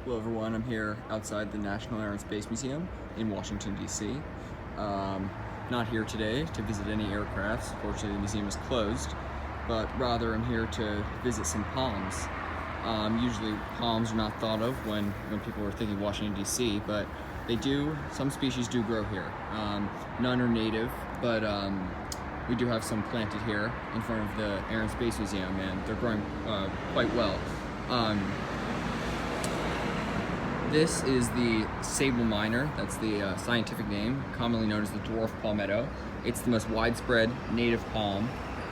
Hello everyone, I'm here outside the National Air and Space Museum in Washington, D.C. Not here today to visit any aircrafts. Fortunately, the museum is closed, but rather I'm here to visit some palms. Usually palms are not thought of when people are thinking Washington, D.C., but they do, some species do grow here. None are native, but we do have some planted here in front of the Air and Space Museum, and they're growing quite well. This is the Sabal minor, that's the scientific name, commonly known as the dwarf palmetto. It's the most widespread native palm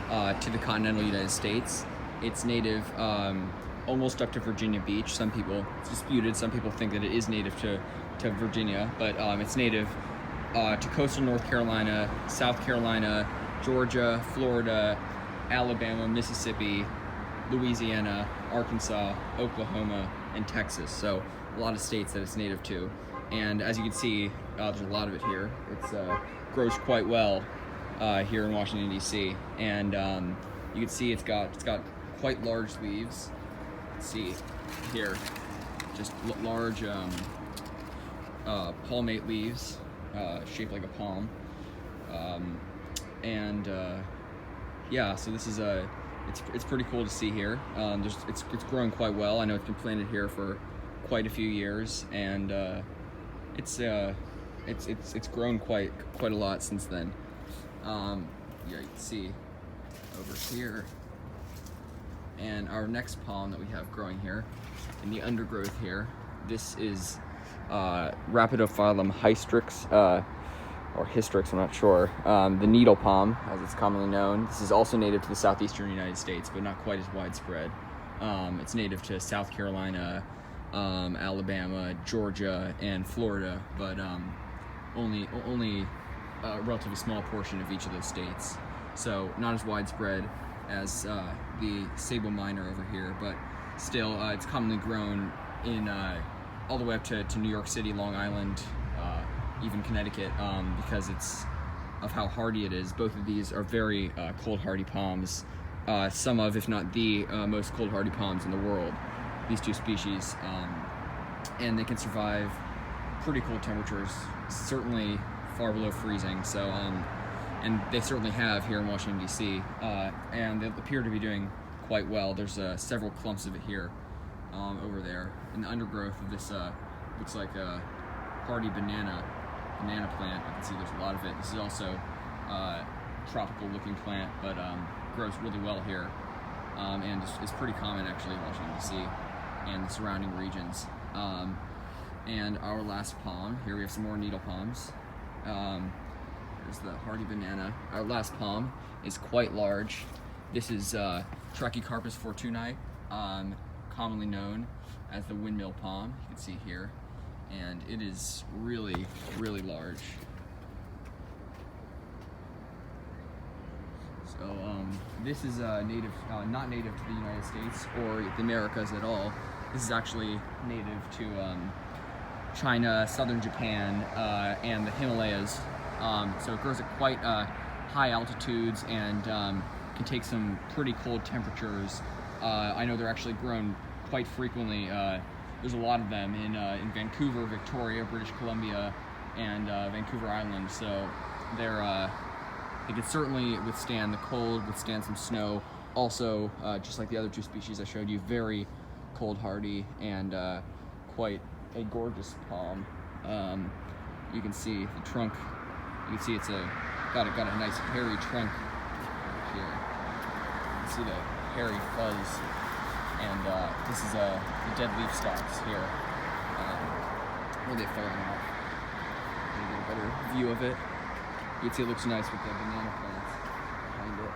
to the continental United States. It's native almost up to Virginia Beach. Some people, it's disputed, some people think that it is native to Virginia, but it's native to coastal North Carolina, South Carolina, Georgia, Florida, Alabama, Mississippi, Louisiana, Arkansas, Oklahoma, and Texas. So a lot of states that it's native to. And as you can see, there's a lot of it here. It grows quite well here in Washington, D.C. And you can see it's got quite large leaves. Let's see here, just large palmate leaves shaped like a palm. Yeah, so this is it's pretty cool to see here. It's growing quite well. I know it's been planted here for quite a few years, and it's grown quite a lot since then. Yeah, you can see over here, and our next palm that we have growing here in the undergrowth here. This is Rhapidophyllum hystrix. Or hystrix, I'm not sure. The needle palm, as it's commonly known. This is also native to the southeastern United States, but not quite as widespread. It's native to South Carolina, Alabama, Georgia, and Florida, but only a relatively small portion of each of those states. So not as widespread as the Sabal minor over here, but still it's commonly grown in all the way up to New York City, Long Island, even Connecticut, because it's of how hardy it is. Both of these are very cold hardy palms, some of, if not the most cold hardy palms in the world, these two species, and they can survive pretty cold temperatures, certainly far below freezing. So and they certainly have here in Washington, D.C., and they appear to be doing quite well. There's several clumps of it here, over there in the undergrowth of this looks like a hardy banana plant. You can see there's a lot of it. This is also a tropical looking plant, but grows really well here, and is pretty common actually in Washington, D.C. and the surrounding regions. And our last palm, here we have some more needle palms. There's the hardy banana. Our last palm is quite large. This is Trachycarpus fortunei, commonly known as the windmill palm. You can see here. And it is really, really large. So this is native, not native to the United States or the Americas at all. This is actually native to China, southern Japan, and the Himalayas. So it grows at quite high altitudes and can take some pretty cold temperatures. I know they're actually grown quite frequently. There's a lot of them in Vancouver, Victoria, British Columbia, and Vancouver Island. So they can certainly withstand the cold, withstand some snow. Also, just like the other two species I showed you, very cold hardy and quite a gorgeous palm. You can see the trunk. You can see it's got a nice hairy trunk here. You can see the hairy fuzz. And this is the dead leaf stalks here, where they've fallen off. Get a better view of it. You can see it looks nice with the banana plants behind it.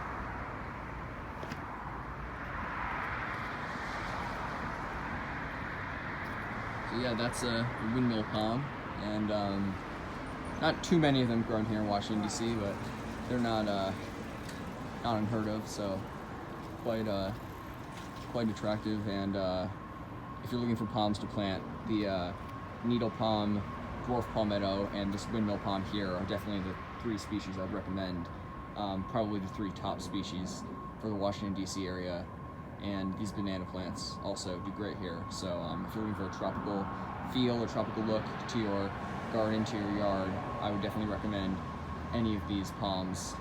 So yeah, that's a windmill palm, and not too many of them grown here in Washington, D.C., but they're not unheard of. So quite attractive, and if you're looking for palms to plant, the needle palm, dwarf palmetto, and this windmill palm here are definitely the three species I'd recommend. Probably the three top species for the Washington, D.C. area. and these banana plants also do great here. So if you're looking for a tropical feel or tropical look to your garden, to your yard, I would definitely recommend any of these palms.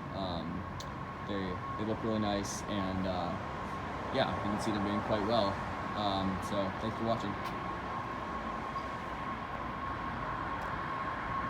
They look really nice, and yeah, you can see they're doing quite well. So thanks for watching.